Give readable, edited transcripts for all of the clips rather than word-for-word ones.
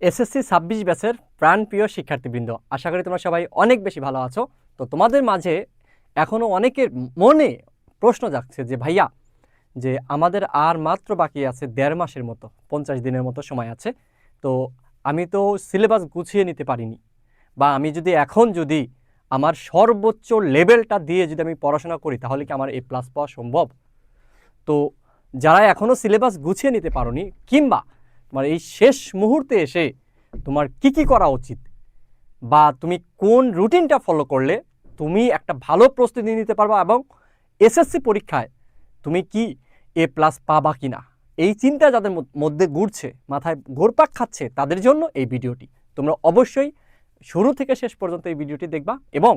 SSC ২৬ ব্যাচের প্রাণপ্রিয় শিক্ষার্থীবৃন্দ, আশা করি তোমরা সবাই অনেক বেশি ভালো আছো। তো তোমাদের মাঝে এখনও অনেকের মনে প্রশ্ন জাগছে যে ভাইয়া, যে আমাদের আর মাত্র বাকি আছে ১.৫ মাসের মতো, ৫০ দিনের মতো সময় আছে। তো আমি তো সিলেবাস গুছিয়ে নিতে পারিনি, বা আমি যদি এখন আমার সর্বোচ্চ লেভেলটা দিয়ে যদি আমি পড়াশোনা করি তাহলে কি আমার A+ পাওয়া সম্ভব? তো যারা এখনও সিলেবাস গুছিয়ে নিতে পারোনি, কিংবা তোমার এই শেষ মুহূর্তে এসে তোমার কি করা উচিত, বা তুমি কোন রুটিনটা ফলো করলে তুমি একটা ভালো প্রস্তুতি নিতে পারবা এবং এসএসসি পরীক্ষায় তুমি কি A+ পাবা কিনা, এই চিন্তা যাদের মধ্যে ঘুরছে, মাথায় ঘুরপাক খাচ্ছে, তাদের জন্য এই ভিডিওটি। তোমরা অবশ্যই শুরু থেকে শেষ পর্যন্ত এই ভিডিওটি দেখবা, এবং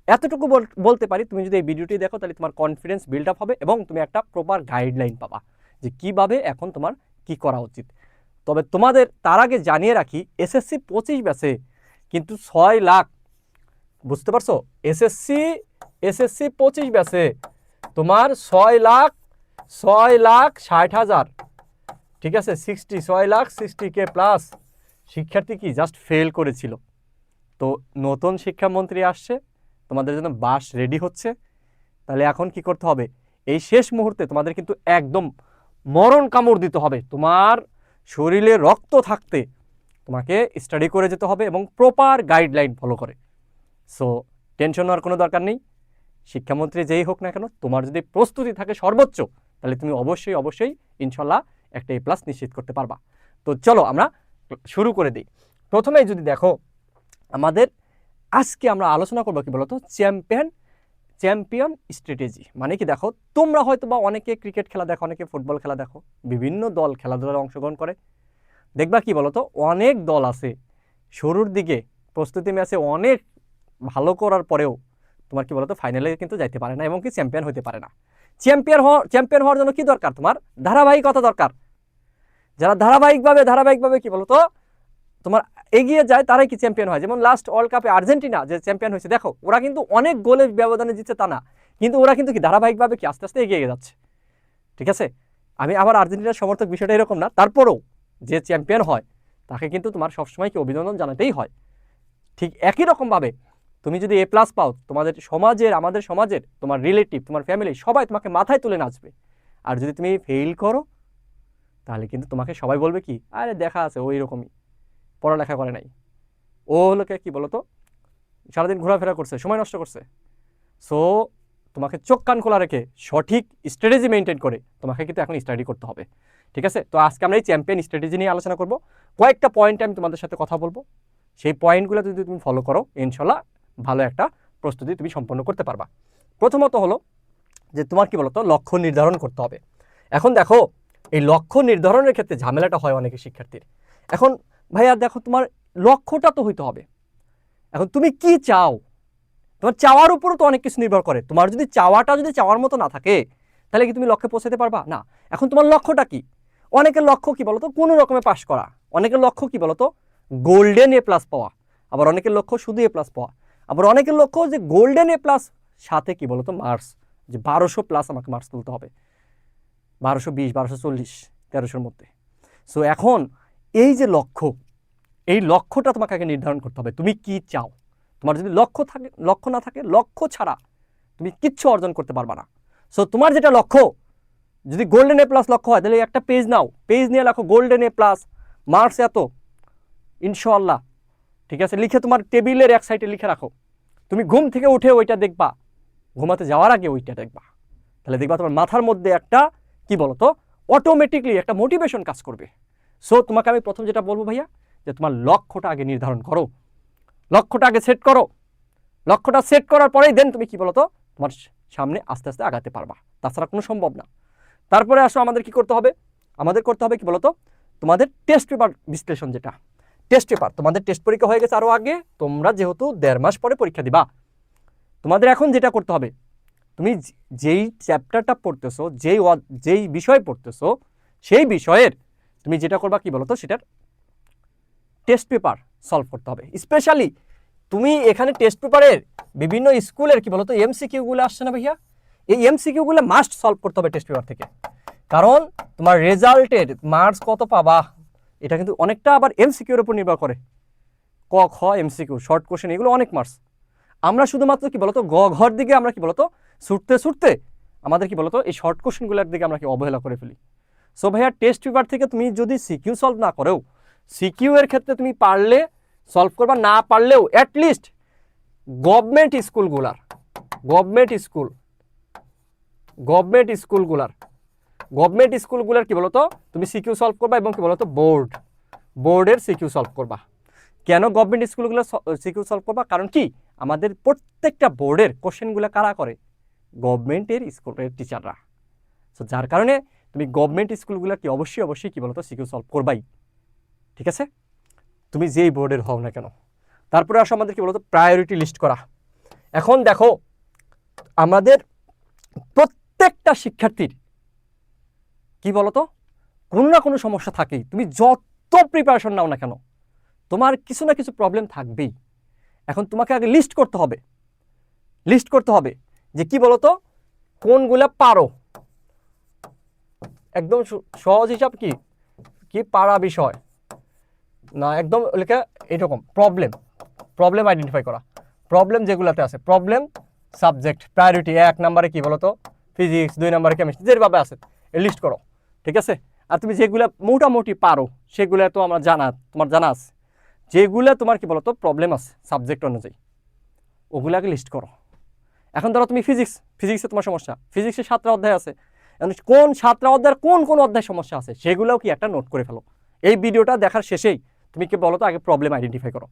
এতটুকু বলতে পারি, তুমি যদি এই ভিডিওটি দেখো তাহলে তোমার কনফিডেন্স বিল্ড আপ হবে এবং তুমি একটা প্রপার গাইডলাইন পাবা যে কিভাবে এখন তোমার কি করা উচিত। তবে তোমাদের তার আগে জানিয়ে রাখি, এসএসসি ২৫ ব্যাচে কিন্তু ৬ লাখ, বুঝতে পারছো, এসএসসি ২৫ ব্যাচে তোমার ৬,৬,৬০,০০০, ঠিক আছে, ৬,৬,৬০K প্লাস শিক্ষার্থী কি জাস্ট ফেল করেছিল। তো নতুন শিক্ষামন্ত্রী আসছে, তোমাদের জন্য বাস রেডি হচ্ছে। তাহলে এখন কি করতে হবে? এই শেষ মুহূর্তে তোমাদের কিন্তু একদম মরণ কামড় দিতে হবে। তোমার শরীরে রক্ত থাকতে তোমাকে স্টাডি করে যেতে হবে এবং প্রপার গাইডলাইন ফলো করে। সো টেনশন হওয়ার কোনো দরকার নেই। শিক্ষামন্ত্রী যেই হোক না কেন, তোমার যদি প্রস্তুতি থাকে সর্বোচ্চ, তাহলে তুমি অবশ্যই ইনশাল্লাহ একটা A+ নিশ্চিত করতে পারবা। তো চলো আমরা শুরু করে দিই। প্রথমেই যদি দেখো, আমাদের আজকে আমরা আলোচনা করবো কি বলতো, চ্যাম্পিয়ন স্ট্র্যাটেজি। মানে কি, দেখো তোমরা হয়তো বা অনেকে ক্রিকেট খেলা দেখো, অনেকে ফুটবল খেলা দেখো, বিভিন্ন দল খেলাধুলায় অংশগ্রহণ করে। দেখবা কি বলতো, অনেক দল আছে শুরুর দিকে প্রস্তুতি ম্যাচে অনেক ভালো করার পরেও তোমার কি বলতো ফাইনালে কিন্তু যাইতে পারে না এবং কি চ্যাম্পিয়ন হতে পারে না। চ্যাম্পিয়ন হওয়ার জন্য কি দরকার? তোমার ধারাবাহিকতা দরকার। যারা ধারাবাহিকভাবে কি বলতো তোমার এগিয়ে যায়, তারাই কি চ্যাম্পিয়ন হয়। যেমন লাস্ট ওয়ার্ল্ড কাপে আর্জেন্টিনা যে চ্যাম্পিয়ন হয়েছে, দেখো ওরা কিন্তু অনেক গোলের ব্যবধানে জিতছে তা না, কিন্তু ওরা কিন্তু কি ধারাবাহিকভাবে কি আস্তে আস্তে এগিয়ে যাচ্ছে। ঠিক আছে, আমি আবার আর্জেন্টিনার সমর্থক, বিষয়টা এরকম না, তারপরেও যে চ্যাম্পিয়ন হয় তাকে কিন্তু তোমার সবসময় কি অভিনন্দন জানাতেই হয়। ঠিক একই রকমভাবে তুমি যদি A+ পাও, আমাদের সমাজের তোমার রিলেটিভ, তোমার ফ্যামিলি সবাই তোমাকে মাথায় তুলে নাচবে। আর যদি তুমি ফেল করো, তাহলে কিন্তু তোমাকে সবাই বলবে কি, আরে দেখা আছে ওই রকমই, পড়ালেখা করে নাই, ও হলোকে কি বলতো সারাদিন ঘোরাফেরা করছে, সময় নষ্ট করছে। সো তোমাকে চোখ কান খোলা রেখে সঠিক স্ট্র্যাটেজি মেনটেন করে তোমাকে কিন্তু এখন স্টাডি করতে হবে। ঠিক আছে, তো আজকে আমরা এই চ্যাম্পিয়ন স্ট্র্যাটেজি নিয়ে আলোচনা করব। কয়েকটা পয়েন্টে আমি তোমাদের সাথে কথা বলবো, সেই পয়েন্টগুলো যদি তুমি ফলো করো, ইনশাল্লাহ ভালো একটা প্রস্তুতি তুমি সম্পন্ন করতে পারবা। প্রথমত হলো যে তোমার কি বলতো লক্ষ্য নির্ধারণ করতে হবে। এখন দেখো, এই লক্ষ্য নির্ধারণের ক্ষেত্রে ঝামেলাটা হয় অনেকে শিক্ষার্থীর। এখন ভাইয়া দেখো, তোমার লক্ষ্যটা তো হইতে হবে। এখন তুমি কি চাও, তোমার চাওয়ার উপরও তো অনেক কিছু নির্ভর করে। তোমার যদি চাওয়ার মতো না থাকে, তাহলে কি তুমি লক্ষ্যে পৌঁছাতে পারবা না? এখন তোমার লক্ষ্যটা কি? অনেকের লক্ষ্য কি বলতো কোনো রকমে পাস করা, অনেকের লক্ষ্য কি বলতো গোল্ডেন A+ পাওয়া, আবার অনেকের লক্ষ্য শুধু A+ পাওয়া, আবার অনেকের লক্ষ্য যে গোল্ডেন A+ সাথে কি বলতো মার্কস, যে 1200+ আমাকে মার্কস তুলতে হবে, 1220, 1240, 1300-র মধ্যে। সো এখন এই যে এই লক্ষ্যটা তোমাকে আগে নির্ধারণ করতে হবে, তুমি কি চাও। তোমার যদি লক্ষ্য না থাকে, লক্ষ্য ছাড়া তুমি কিচ্ছু অর্জন করতে পারবা না। সো তোমার যেটা লক্ষ্য, যদি গোল্ডেন A+ লক্ষ্য হয়, তাহলে একটা পেজ নাও, পেজ নিয়ে লেখো গোল্ডেন A+, মার্কস এত, ইনশাআল্লাহ। ঠিক আছে, লিখে তোমার টেবিলের এক সাইডে লিখে রাখো। তুমি ঘুম থেকে উঠে ওইটা দেখবা, ঘুমাতে যাওয়ার আগে ওইটা দেখবা, তাহলে দেখবা তোমার মাথার মধ্যে একটা কি বলতো অটোমেটিকলি একটা মোটিভেশন কাজ করবে। সো তোমাকে আমি প্রথম যেটা বলবো ভাইয়া, যে তোমার লক্ষ্যটা আগে নির্ধারণ করো, লক্ষ্যটা আগে সেট করো। লক্ষ্যটা সেট করার পরেই দেন তুমি কি বলতো তোমার সামনে আস্তে আস্তে আগাতে পারবা, তাছাড়া কোনো সম্ভব না। তারপরে আসো, আমাদের কি করতে হবে, আমাদের করতে হবে কি বলতো তোমাদের টেস্ট পেপার বিশ্লেষণ। যেটা টেস্ট পেপার, তোমাদের টেস্ট পরীক্ষা হয়ে গেছে আরও আগে, তোমরা যেহেতু 1.5 মাস পরে পরীক্ষা দিবা, তোমাদের এখন যেটা করতে হবে, তুমি যেই চ্যাপ্টারটা পড়তেছো, যেই বিষয় পড়তেছো, সেই বিষয়ের তুমি যেটা করবা কি বলতো সেটার টেস্ট পেপার সলভ করতে হবে। স্পেশালি তুমি এখানে টেস্ট পেপারের বিভিন্ন স্কুলের কি বলতো MCQ-গুলো আসছে না ভাইয়া, এই MCQ-গুলো মাস্ট সলভ করতে হবে টেস্ট পেপার থেকে। কারণ তোমার রেজাল্টের মার্কস কত পাবা, এটা কিন্তু অনেকটা আবার এমসিকিউর উপর নির্ভর করে। ক খ এমসিকিউ শর্ট কোশ্চেন এগুলো অনেক মার্কস। আমরা শুধুমাত্র কি বলতো গ ঘর দিকে আমরা কি বলতো ছুটতে আমাদের কি বলতো এই শর্ট কোশ্চেনগুলোর দিকে আমরা কি অবহেলা করে ফেলি। সো ভাইয়া টেস্ট পেপার থেকে তুমি যদি সিকিউ সলভ না করেও সিকিউ এর ক্ষেত্রে তুমি পারলে সলভ করবা, না পারলেও অ্যাটলিস্ট গভর্নমেন্ট স্কুলগুলার কি বলতো তুমি সিকিউ সলভ করবা এবং কি বলতো বোর্ডের সিকিউ সলভ করবা। কেন গভর্নমেন্ট স্কুলগুলো সিকিউ সলভ করবা? কারণ কি আমাদের প্রত্যেকটা বোর্ডের কোশ্চেনগুলো কারা করে? গভর্নমেন্টের স্কুলের টিচাররা। সো যার কারণে তুমি গভর্নমেন্ট স্কুলগুলো কি অবশ্যই কি বলতো সিকিউ সলভ করবাই, ঠিক আছে, তুমি যেই বোর্ডের হও না কেন। তারপরে আসো আমাদের কি বলতো প্রায়োরিটি লিস্ট করা। এখন দেখো আমাদের প্রত্যেকটা শিক্ষার্থীর কি বলতো কোনো না কোনো সমস্যা থাকেই। তুমি যত প্রিপারেশন নাও না কেন তোমার কিছু না কিছু প্রবলেম থাকবেই। এখন তোমাকে আগে লিস্ট করতে হবে যে কি বলতো কোনগুলা পারো। একদম সহজ হিসাব কি পারা বিষয় না, একদম লেখা এরকম প্রবলেম আইডেন্টিফাই করা। প্রবলেম যেগুলোতে আছে প্রবলেম সাবজেক্ট প্রায়োরিটি 1 নম্বরে কি বলতো ফিজিক্স, 2 নম্বরে কেমিস্ট্রি, যেভাবে আছে লিস্ট করো, ঠিক আছে। আর তুমি যেগুলো মোটামুটি পারো সেগুলো তো তোমার জানা আছে। যেগুলো তোমার কি বলতো প্রবলেম আছে সাবজেক্ট অনুযায়ী ওগুলাকে লিস্ট করো। এখন ধরো তুমি ফিজিক্সে তোমার সমস্যা, ফিজিক্সে 7টা অধ্যায় আছে, কোন 7টা অধ্যায়ের কোন অধ্যায় সমস্যা আছে সেগুলোও কি একটা নোট করে ফেলো। এই ভিডিওটা দেখার শেষেই তুমি কি বলো তো আগে প্রবলেম আইডেন্টিফাই করো।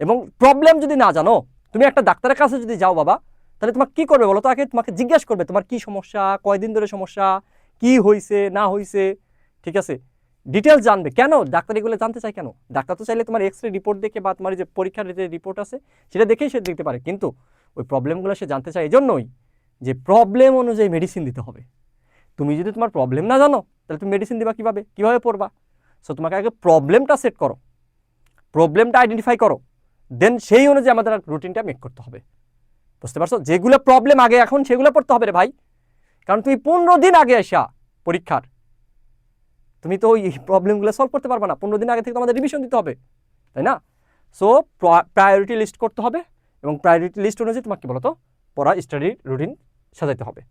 এবং প্রবলেম যদি না জানো তুমি একটা ডাক্তারের কাছে যদি যাও বাবা, তাহলে তোমাকে কি করবে বলো তো? আগে তোমাকে জিজ্ঞাসা করবে তোমার কি সমস্যা, কয়দিন ধরে সমস্যা, কি হয়েছে না হয়েছে, ঠিক আছে, ডিটেলস জানবে। কেন ডাক্তার এগুলো জানতে চায়? কেন ডাক্তার তো চাইলে তোমার এক্স রে রিপোর্ট দেখে বা তোমার যে পরীক্ষার যে রিপোর্ট আছে সেটা দেখেই সে দেখতে পারে, কিন্তু ওই প্রবলেমগুলো সে জানতে চায় এই জন্যই যে প্রবলেম অনুযায়ী মেডিসিন দিতে হবে। তুমি যদি তোমার প্রবলেম না জানো তাহলে তুমি মেডিসিন দিবা কিভাবে পড়বা? সো তোমাকে আগে প্রবলেমটা সেট করো, প্রবলেমটা আইডেন্টিফাই করো, দেন সেই অনুযায়ী আমাদের রুটিনটা মেক করতে হবে। বুঝতে পারছো? যেগুলো প্রবলেম আগে এখন সেগুলো পড়তে হবে রে ভাই, কারণ তুমি 15 দিন আগে আসা পরীক্ষার তুমি তো ওই প্রবলেমগুলো সলভ করতে পারবে না। 15 দিন আগে থেকে তোমাদের রিভিশন দিতে হবে, তাই না? সো প্রায়োরিটি লিস্ট করতে হবে এবং প্রায়োরিটি লিস্ট অনুযায়ী তোমাকে বলতো পড়া স্টাডি রুটিন সাজাইতে হবে।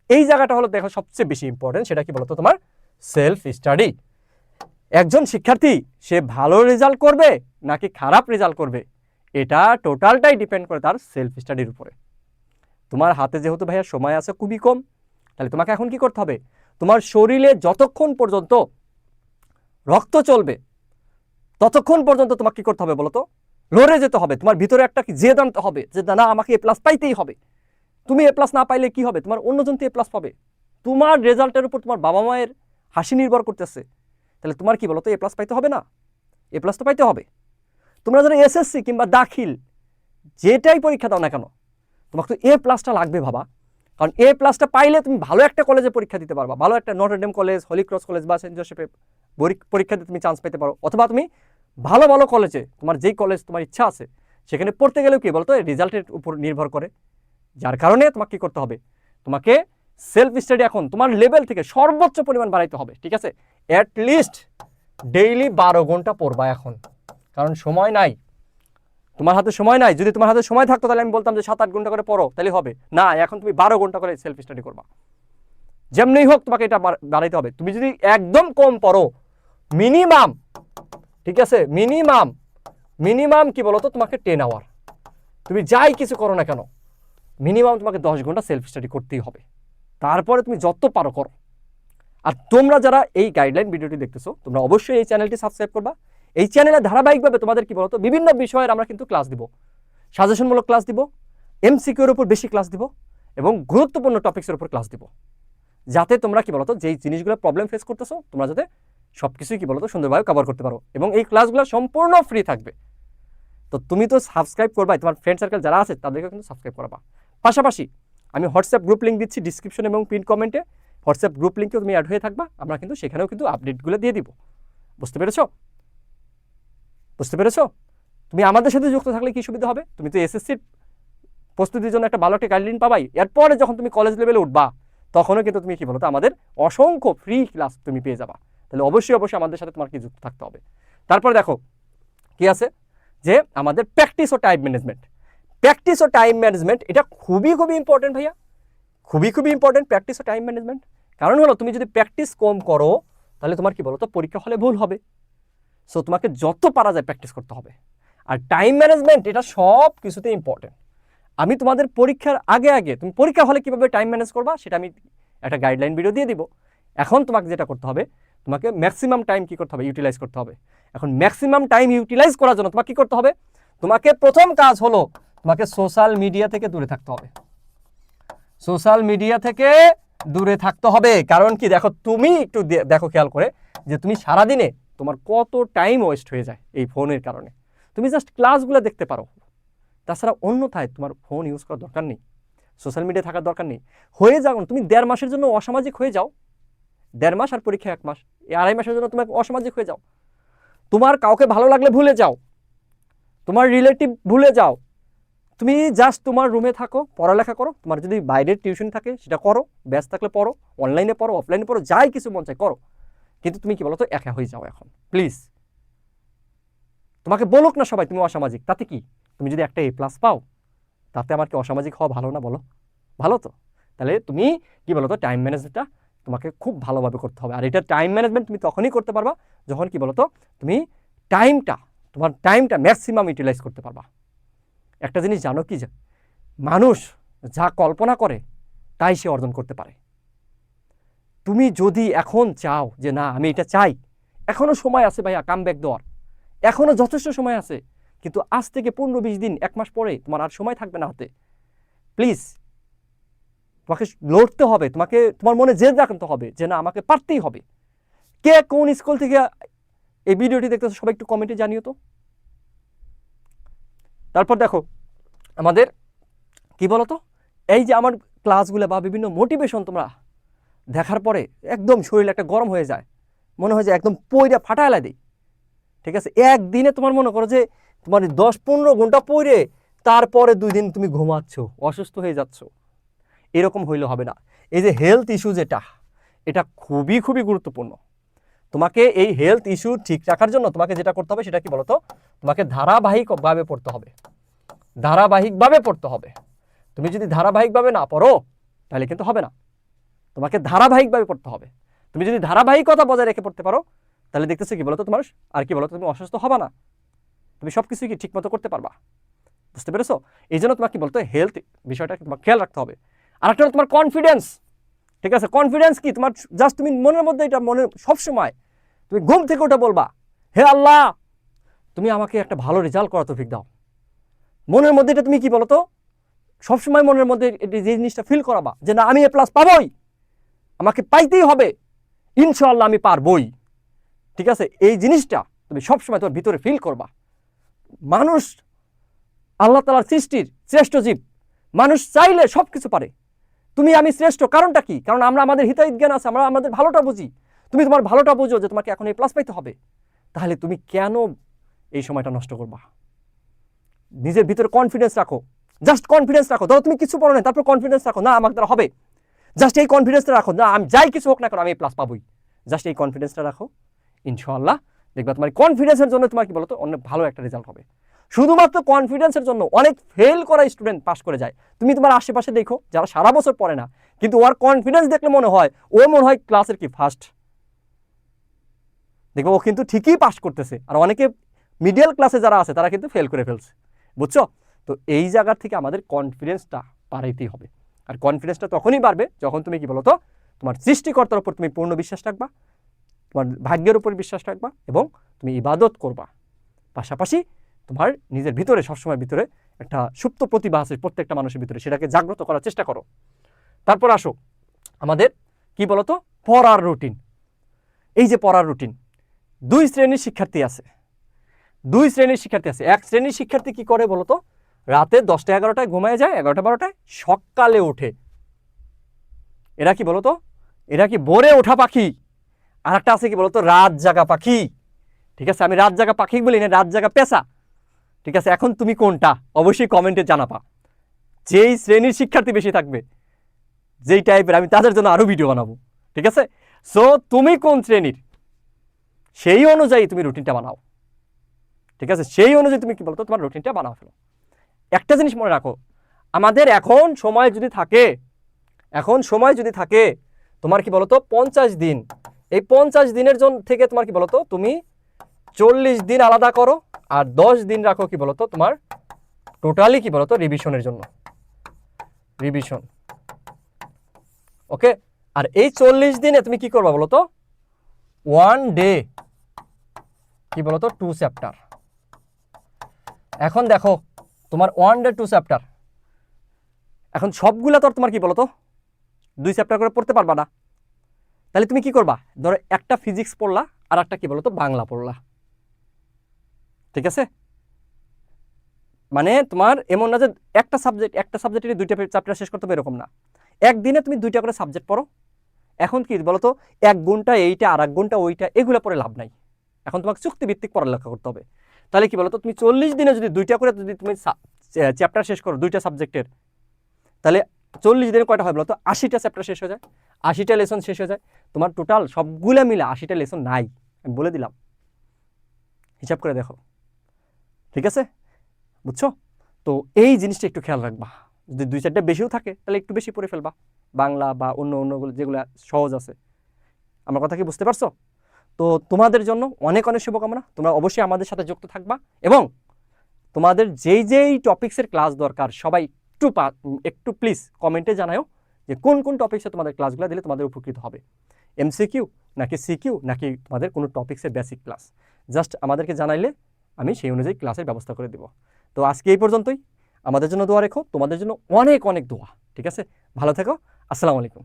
এই জায়গাটা হলো দেখো সবচেয়ে বেশি ইম্পর্টেন্ট, সেটা কি বলতো তোমার সেলফ স্টাডি। একজন শিক্ষার্থী সে ভালো রেজাল্ট করবে নাকি খারাপ রেজাল্ট করবে এটা টোটালটাই ডিপেন্ড করে তার সেলফ স্টাডির উপরে। তোমার হাতে যেহেতু ভাইয়া সময় আছে খুবই কম, তাহলে তোমাকে এখন কি করতে হবে? তোমার শরীরে যতক্ষণ পর্যন্ত রক্ত চলবে ততক্ষণ পর্যন্ত তোমাকে কি করতে হবে বলতো? লড়ে যেতে হবে। তোমার ভিতরে একটা জেদ আনতে হবে যে না আমাকে এ প্লাস পাইতেই হবে। তুমি এ প্লাস না পাইলে কি হবে? তোমার অন্যজন তো এ প্লাস পাবে। তোমার রেজাল্টের উপর তোমার বাবা মায়ের হাসি নির্ভর করতেছে, তাহলে তোমার কি বলতো এ প্লাস পাইতে হবে না? এ প্লাস তো পাইতে হবে। তোমরা যারা এসএসসি কিংবা দাখিল যেটাই পরীক্ষা দাও না কেন তোমাকে তো এ প্লাসটা লাগবে বাবা, কারণ এ প্লাসটা পাইলে তুমি ভালো একটা কলেজে পরীক্ষা দিতে পারবা, ভালো একটা Notre Dame college, Holy Cross college বা সেন্ট জোসেফে পরীক্ষাতে তুমি চান্স পেতে পারো, অথবা তুমি ভালো কলেজে তোমার যেই কলেজ তোমার ইচ্ছা আছে সেখানে পড়তে গেলেও কি বলতো রেজাল্টের উপর নির্ভর করে। যার কারণে তোমাকে কি করতে হবে? তোমাকে সেলফ স্টাডি এখন তোমার লেভেল থেকে সর্বোচ্চ পরিমাণ বাড়াইতে হবে, ঠিক আছে। অ্যাটলিস্ট ডেইলি 12 ঘন্টা পড়বা এখন, কারণ সময় নাই, তোমার হাতে সময় নাই। যদি তোমার হাতে সময় থাকতো তাহলে আমি বলতাম যে 7-8 ঘন্টা করে পড়ো, তাহলে হবে না। এখন তুমি 12 ঘন্টা করে সেলফ স্টাডি করবা, যেমনি হোক তোমাকে এটা বাড়াইতে হবে। তুমি যদি একদম কম পড়ো মিনিমাম, ঠিক আছে, মিনিমাম কি বলতো তোমাকে 10 আওয়ার, তুমি যাই কিছু করো না কেন মিনিমাম তোমাকে 10 ঘন্টা সেলফ স্টাডি করতেই হবে। তারপরে তুমি যত পারো করো। আর তোমরা যারা এই গাইডলাইন ভিডিওটি দেখতেছো তোমরা অবশ্যই এই চ্যানেলটি সাবস্ক্রাইব করবা। এই চ্যানেলে ধারাবাহিকভাবে তোমাদের কি বলতো বিভিন্ন বিষয়ের আমরা কিন্তু ক্লাস দিব, সাজেশনমূলক ক্লাস দিব, এমসিকিউর উপর বেশি ক্লাস দিব এবং গুরুত্বপূর্ণ টপিক্সের উপর ক্লাস দিব, যাতে তোমরা কি বলতো যেই জিনিসগুলো প্রবলেম ফেস করতেছো তোমরা যাতে সবকিছুই কি বলতো সুন্দরভাবে কভার করতে পারো। এবং এই ক্লাসগুলো সম্পূর্ণ ফ্রি থাকবে। তো তুমি তো সাবস্ক্রাইব করবাই, তোমার ফ্রেন্ড সার্কেল যারা আছে তাদেরকে কিন্তু সাবস্ক্রাইব করাবা। পাশাপাশি আমি হোয়াটসঅ্যাপ গ্রুপ লিঙ্ক দিচ্ছি ডিসক্রিপশন এবং পিন কমেন্টে, হোয়াটসঅ্যাপ গ্রুপ লিঙ্কেও তুমি অ্যাড হয়ে থাকবা, আমরা কিন্তু সেখানেও কিন্তু আপডেটগুলো দিয়ে দিব। বুঝতে পেরেছো? তুমি আমাদের সাথে যুক্ত থাকলে কি সুবিধা হবে? তুমি তো এসএসসির প্রস্তুতির জন্য একটা ভালো একটা গাইডলাইন পাবাই। এরপরে যখন তুমি কলেজ লেভেলে উঠবা তখনও কিন্তু তুমি কি বলতো আমাদের অসংখ্য ফ্রি ক্লাস তুমি পেয়ে যাবা, তাহলে অবশ্যই আমাদের সাথে তোমার কি যুক্ত থাকতে হবে। তারপরে দেখো কি আছে যে আমাদের প্র্যাকটিস ও টাইম ম্যানেজমেন্ট। প্র্যাকটিস ও টাইম ম্যানেজমেন্ট এটা খুবই ইম্পর্টেন্ট ভাইয়া, খুবই ইম্পর্টেন্ট প্র্যাকটিস ও টাইম ম্যানেজমেন্ট। কারণ হলো তুমি যদি প্র্যাকটিস কম করো তাহলে তোমার কি বলো তো পরীক্ষা হলে ভুল হবে। সো তোমাকে যত পারা যায় প্র্যাকটিস করতে হবে। আর টাইম ম্যানেজমেন্ট এটা সব কিছুতে ইম্পর্টেন্ট। আমি তোমাদের পরীক্ষার আগে তুমি পরীক্ষা হলে কিভাবে টাইম ম্যানেজ করবা সেটা আমি একটা গাইডলাইন ভিডিও দিয়ে দিব। এখন তোমাকে যেটা করতে হবে, তোমাকে ম্যাক্সিমাম টাইম কি করতে হবে, ইউটিলাইজ করতে হবে। এখন ম্যাক্সিমাম টাইম ইউটিলাইজ করার জন্য তোমাকে কি করতে হবে, তোমাকে প্রথম কাজ হলো তোমাকে সোশ্যাল মিডিয়া থেকে দূরে থাকতে হবে। সোশ্যাল মিডিয়া থেকে দূরে থাকতে হবে। কারণ কি দেখো, তুমি একটু দেখো খেয়াল করে যে তুমি সারাদিনে তোমার কত টাইম ওয়েস্ট হয়ে যায় এই ফোনের কারণে। তুমি জাস্ট ক্লাসগুলো দেখতে পারো, তাছাড়া অন্যথায় তোমার ফোন ইউজ করার দরকার নেই, সোশ্যাল মিডিয়া থাকার দরকার নেই। হয়ে যাও তুমি 1.5 মাসের জন্য অসামাজিক হয়ে যাও, 1.5 মাস আর পরীক্ষা 1 মাস, এই 2.5 মাসের জন্য তুমি অসামাজিক হয়ে যাও। তোমার কাউকে ভালো লাগলে ভুলে যাও, তোমার রিলেটিভ ভুলে যাও, তুমি জাস্ট তোমার রুমে থাকো, পড়ালেখা করো। তোমার যদি বাইরের টিউশন থাকে সেটা করো, ব্যাস থাকলে পড়ো, অনলাইনে পড়ো, অফলাইনে পড়ো, যাই কিছু মন চায় করো। কিন্তু তুমি কি বলো তো একা হয়ে যাও এখন প্লিজ। তোমাকে বলুক না সবাই তুমি অসামাজিক, তাতে কি, তুমি যদি একটা A+ পাও তাতে আমার কি অসামাজিক হওয়া ভালো না বলো? ভালো তো। তাহলে তুমি কি বলো তো টাইম ম্যানেজমেন্টটা তোমাকে খুব ভালোভাবে করতে হবে। আর এটা টাইম ম্যানেজমেন্ট তুমি তখনই করতে পারবা যখন কি বলো তো তুমি তোমার টাইমটা ম্যাক্সিমাম ইউটিলাইজ করতে পারবা। একটা জিনিস জানো কি, যে মানুষ যা কল্পনা করে তাই সে অর্জন করতে পারে। তুমি যদি এখন চাও যে না আমি এটা চাই, এখনো সময় আছে ভাইয়া কামব্যাক দেওয়ার, এখনো যথেষ্ট সময় আছে। কিন্তু আজ থেকে 15-20 দিন 1 মাস পরে তোমার আর সময় থাকবে না হাতে। প্লিজ তোমাকে লড়তে হবে, তোমাকে তোমার মনে জেদ রাখতে হবে যে না আমাকে পারতেই হবে। কে কোন স্কুল থেকে এই ভিডিওটি দেখতেছো সবাই একটু কমেন্টে জানিও তো। তারপর দেখো আমাদের কি বলতো, এই যে আমার ক্লাসগুলো বা বিভিন্ন মোটিভেশন তোমরা দেখার পরে একদম শরীর একটা গরম হয়ে যায়, মনে হয় যে একদম পইরা ফাটাইলা দিই। ঠিক আছে, একদিনে তোমার মনে করো যে তোমার 10-15 ঘন্টা পড়ে তারপরে 2 দিন তুমি ঘুমাচ্ছ, অসুস্থ হয়ে যাচ্ছ, এরকম হইলে হবে না। এই যে হেলথ ইস্যু এটা খুবই গুরুত্বপূর্ণ। তোমাকে এই হেলথ ইস্যু ঠিক রাখার জন্য তোমাকে যেটা করতে হবে সেটা কি বলতো, তোমাকে ধারাবাহিকভাবে পড়তে হবে, ধারাবাহিকভাবে পড়তে হবে। তুমি যদি ধারাবাহিকভাবে না পড়ো তাহলে কিন্তু হবে না, তোমাকে ধারাবাহিকভাবে পড়তে হবে। তুমি যদি ধারাবাহিকতা বজায় রেখে পড়তে পারো তাহলে দেখতেছো কি বলতো তোমার আর কি বলতো তুমি অসুস্থ হবে না, তুমি সব কিছুই কি ঠিক মতো করতে পারবা। বুঝতে পেরেছো? এই জন্য তোমাকে কি বলতো হেলথ বিষয়টা তোমার খেয়াল রাখতে হবে। আর একটা হলো তোমার কনফিডেন্স। ঠিক আছে, কনফিডেন্স কি তোমার জাস্ট তুমি মনের মধ্যে এটা মনে সবসময় তুমি ঘুম থেকে ওটা বলবা, হে আল্লাহ তুমি আমাকে একটা ভালো রেজাল্ট করা তৌফিক দাও। মনের মধ্যে এটা তুমি কি বলতো সবসময় মনের মধ্যে যে জিনিসটা ফিল করাবা যে না আমি A+ পাবোই, আমাকে পাইতেই হবে, ইনশাআল্লাহ আমি পারবই। ঠিক আছে, এই জিনিসটা তুমি সবসময় তোমার ভিতরে ফিল করবা। মানুষ আল্লাহ তাআলার সৃষ্টির শ্রেষ্ঠ জীব, মানুষ চাইলে সব কিছু পারে। তুমি আমি শ্রেষ্ঠ, কারণটা কি? কারণ আমরা আমাদের হিতাহিত জ্ঞান আছে, আমরা আমাদের ভালোটা বুঝি। তুমি তোমার ভালোটা বুঝো যে তোমাকে এখন A+ পাইতে হবে, তাহলে তুমি কেন এই সময়টা নষ্ট করবা? নিজের ভিতরে কনফিডেন্স রাখো, জাস্ট কনফিডেন্স রাখো। ধরো তুমি কিছু পড়ো না, তারপর কনফিডেন্স রাখো না আমার দ্বারা হবে, জাস্ট এই কনফিডেন্সটা রাখো, না আমি যাই কিছু হোক না কেন আমি A+ পাবোই, জাস্ট এই কনফিডেন্সটা রাখো। ইনশাআল্লাহ দেখবা তোমার কনফিডেন্সের জন্য তোমার কি বলতো অনেক ভালো একটা রেজাল্ট হবে। শুধুমাত্র কনফিডেন্সের জন্য অনেক ফেল করা স্টুডেন্ট পাস করে যায়। তুমি তোমার আশেপাশে দেখো যারা সারা বছর পড়ে না, কিন্তু ওর কনফিডেন্স দেখলে মনে হয় ক্লাসের কি ফার্স্ট। দেখো ও কিন্তু ঠিকই পাস করতেছে, আর অনেকে মিডল ক্লাসে যারা আছে তারা কিন্তু ফেল করে ফেলছে। বুঝছো? তো এই জায়গা থেকে আমাদের কনফিডেন্সটা বাড়াইতেই হবে। আর কনফিডেন্সটা তখনই বাড়বে যখন তুমি কি বলতো তোমার সৃষ্টিকর্তার উপর তুমি পূর্ণ বিশ্বাস রাখবা, তোমার ভাগ্যের উপর বিশ্বাস রাখবা, এবং তুমি ইবাদত করবা। পাশাপাশি তোমার নিজের ভিতরে সবসময় ভিতরে একটা সুপ্ত প্রতিভা আছে প্রত্যেকটা মানুষের ভিতরে, সেটাকে জাগ্রত করার চেষ্টা করো। তারপর আসো আমাদের কি বলতো পড়ার রুটিন। এই যে পড়ার রুটিন, 2 শ্রেণীর শিক্ষার্থী আছে, 2 শ্রেণীর শিক্ষার্থী আছে। এক শ্রেণীর শিক্ষার্থী কি করে বলতো, রাতে 10টা-11টায় ঘুমায় যায়, 11টা-12টায় সকালে ওঠে। এরা কি বলতো, এরা কি ভোরে ওঠা পাখি। আর একটা আছে কি বলতো রাত জাগা পাখি। ঠিক আছে, আমি রাত জাগা পাখি বলি না, রাত জাগা পেশা। ঠিক আছে, এখন তুমি কোনটা অবশ্যই কমেন্টে জানাবা। যেই শ্রেণীর শিক্ষার্থী বেশি থাকবে, যেই টাইপের, আমি তাদের জন্য আরো ভিডিও বানাবো। ঠিক আছে, সো তুমি কোন শ্রেণীর সেই অনুযায়ী তুমি রুটিনটা বানাও, ঠিক আছে? সেই অনুযায়ী তুমি কি বলতো তোমার রুটিনটা বানাও ফেলো। একটা জিনিস মনে রাখো, আমাদের এখন সময় যদি থাকে তোমার কি বলতো 50 দিন, এই 50 দিনের জন্য থেকে তোমার কি বলতো তুমি 40 দিন আলাদা করো আর 10 দিন রাখো কি বলতো তোমার টোটালি কি বলতো রিভিশনের জন্য, রিভিশন। ওকে, আর এই 40 দিনে তুমি কি করবা বলতো 1 ডে কি বলতো 2 চ্যাপ্টার। এখন দেখো তোমার 1 ডে 2 চ্যাপ্টার, এখন সবগুলা তো আর তোমার কি বলতো 2 চ্যাপ্টার করে পড়তে পারবা না, তাহলে তুমি কি করবা, ধরো একটা ফিজিক্স পড়লা আর একটা কি বলতো বাংলা পড়লা, ঠিক আছে? মানে তোমার এমন না যে একটা সাবজেক্টের 2টা চ্যাপ্টার শেষ করতে হবে, এরকম না। একদিনে তুমি 2টা করে সাবজেক্ট পড়ো। এখন কি বলতো 1 ঘন্টা এইটা আর 1 ঘন্টা ওইটা, এগুলো পড়ে লাভ নাই। এখন তোমাকে চুক্তিভিত্তিক পড়ালেখা করতে হবে। তাহলে কি বলতো তুমি 40 দিনে যদি 2টা করে যদি তুমি চ্যাপ্টার শেষ করো 2টা সাবজেক্টের, তাহলে 40 দিনে কয়টা হয় বলতো 80টা চ্যাপ্টার শেষ হয়ে যায়, 80টা লেসন শেষ হয়ে যায়। তোমার টোটাল সবগুলা মিলে 80টা লেসন নাই, আমি বলে দিলাম, হিসাব করে দেখো, ঠিক আছে? বুঝছো? তো এই জিনিসটা একটু খেয়াল রাখবা, যদি 2-4টা বেশিও থাকে তাহলে একটু বেশি পড়ে ফেলবা, বাংলা বা অন্যগুলো যেগুলো সহজ আছে। আমার কথা কি বুঝতে পারছো? তো তোমাদের জন্য অনেক অনেক শুভকামনা, তোমরা অবশ্যই আমাদের সাথে যুক্ত থাকবা এবং তোমাদের যেই টপিক্সের ক্লাস দরকার সবাই একটু প্লিজ কমেন্টে জানাও যে কোন কোন টপিক্সে তোমাদের ক্লাসগুলো দিলে তোমাদের উপকৃত হবে, এমসিকিউ নাকি সিকিউ নাকি তোমাদের কোনো টপিক্সের বেসিক ক্লাস, জাস্ট আমাদেরকে জানাইলে আমি সেই অনুযায়ী ক্লাসের ব্যবস্থা করে দেব। তো আজকে এই পর্যন্তই, আমাদের জন্য দোয়া রেখো, তোমাদের জন্য অনেক অনেক দোয়া, ঠিক আছে? ভালো থেকো, আসসালামু আলাইকুম।